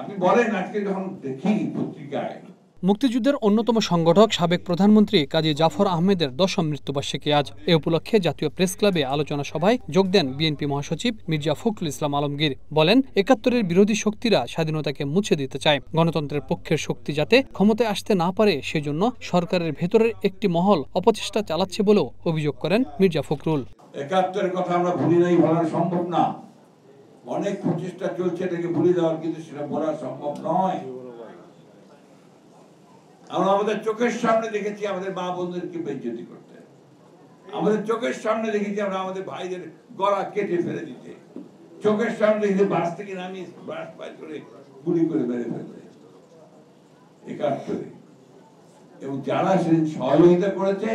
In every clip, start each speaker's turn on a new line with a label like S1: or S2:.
S1: আপনি বলেন আজকে যখন দেখি পত্রিকায়
S2: মুক্তিযুদ্ধের অন্যতম সংগঠক সাবেক প্রধানমন্ত্রী কাজী জাফর আহমেদের 10ম মৃত্যুবার্ষিকী আজ। এ উপলক্ষে জাতীয় প্রেস ক্লাবে আলোচনা সভায় যোগ দেন বিএনপি মহাসচিব মির্জা ফখরুল ইসলাম আলমগীর। বলেন, ৭১-এর বিরোধী শক্তিরা স্বাধীনতাকে মুছে দিতে চায়। গণতন্ত্রের পক্ষের শক্তি যাতে ক্ষমতায় আসতে না পারে সেজন্য সরকারের ভেতরের একটি মহল অপচেষ্টা চালাচ্ছে বলেও অভিযোগ করেন মির্জা ফখরুল।
S1: ৭১-এর কথা আমরা ভুলি নাই, বলা সম্ভব না। অনেক প্রচেষ্টা চলছে এটাকে ভুলে যাওয়ার, কিন্তু সেটা বলা সম্ভব নয়। আমরা আমাদের চোখের সামনে দেখেছি আমাদের মা বোনদেরকে বেইজ্জতি করতে, আমাদের চোখের সামনে দেখেছি আমরা আমাদের ভাইদের গলা কেটে ফেলে দিতে, চোখের সামনে দেখেছি বাস থেকে নামিয়ে বাস পাই করে গুলি করে মেরে ফেলতে ৭১-এ। এবং যারা সেদিন সহযোগিতা করেছে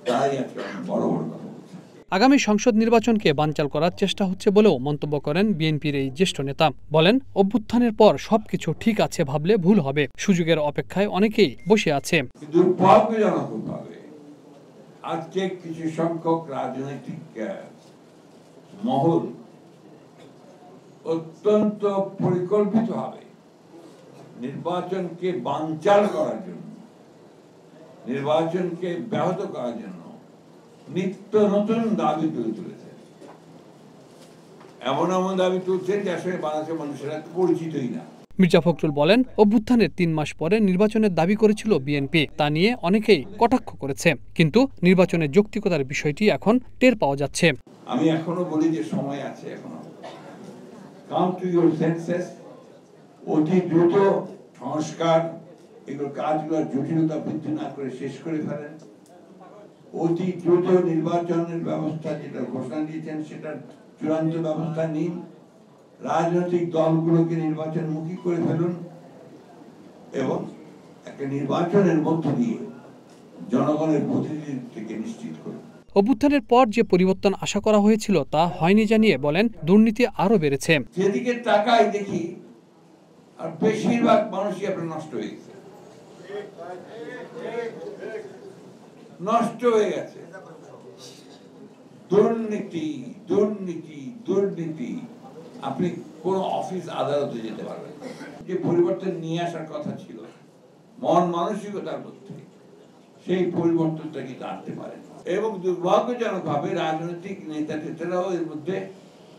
S1: তারাই আজকে বড় বড় কথা বলছে।
S2: আগামী সংসদ নির্বাচনকে বানচাল করার চেষ্টা হচ্ছে বলেও মন্তব্য করেন বিএনপির এই জ্যেষ্ঠ নেতা। বলেন, অভ্যুত্থানের পর সবকিছু ঠিক আছে ভাবলে ভুল হবে। সুযোগের অপেক্ষায় অনেকেই বসে আছে।
S1: দুর্ভাগ্যজনকভাবে আজকে কিছু সংখ্যক রাজনৈতিক মহল অত্যন্ত পরিকল্পিতভাবে নির্বাচনকে বানচাল করার জন্য, নির্বাচনকে ব্যাহত করার জন্য নিত্য নতুন দাবি তুলে তুলেছে। এমন এমন দাবি তুলছেন যে আসলে বাংলাদেশের মানুষেরা পরিচিতই না।
S2: মির্জা ফখরুল বলেন, অভ্যুত্থানের 3 মাস পরে নির্বাচনের দাবি করেছিল বিএনপি। তা নিয়ে অনেকেই কটাক্ষ করেছে, কিন্তু নির্বাচনের যৌক্তিকতার বিষয়টি এখন টের পাওয়া যাচ্ছে।
S1: আমি এখনো বলি যে সময় আছে, এখনো কাম টু ইউর সেন্সেস। অতি দ্রুত সংস্কার এগুলো কাজগুলোর জটিলতা বৃদ্ধি না করে শেষ করে ফেলেন। অতি দ্রুত নির্বাচনের ব্যবস্থা যেটা ঘোষণা দিয়েছেন সেটার চূড়ান্ত ব্যবস্থা নিন। রাজনৈতিক দলগুলোকে নির্বাচনমুখী করে ফেলুন এবং একটা নির্বাচনের মধ্য দিয়ে জনগণের প্রতিনিধিত্বকে নিশ্চিত করুন।
S2: অভ্যুত্থানের পর যে পরিবর্তন আশা করা হয়েছিল তা হয়নি জানিয়ে বলেন, দুর্নীতি আরো বেড়েছে।
S1: যেদিকে তাকাই দেখি আর বেশিরভাগ মানুষই আপনার নষ্ট হয়ে গেছে, নষ্ট হয়ে গেছে। দুর্নীতি দুর্নীতি দুর্নীতি। আপনি কোন অফিস আদালতে যেতে পারবেন, যে পরিবর্তন নিয়ে আসার কথা ছিল মন মানসিকতার মধ্যে, সেই পরিবর্তনটা কিন্তু আনতে পারেন। এবং দুর্ভাগ্যজনকভাবে রাজনৈতিক নেতারাও এর মধ্যে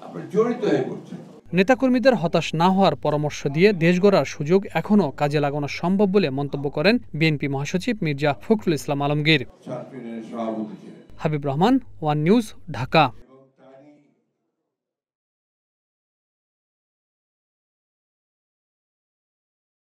S1: আপনার জড়িত হয়ে পড়ছে।
S2: নেতাকর্মীদের হতাশ না হওয়ার পরামর্শ দিয়ে দেশ গড়ার সুযোগ এখনো কাজে লাগানো সম্ভব বলে মন্তব্য করেন বিএনপি মহাসচিব মির্জা ফখরুল ইসলাম আলমগীর। Habib Rahman, one news, Dhaka.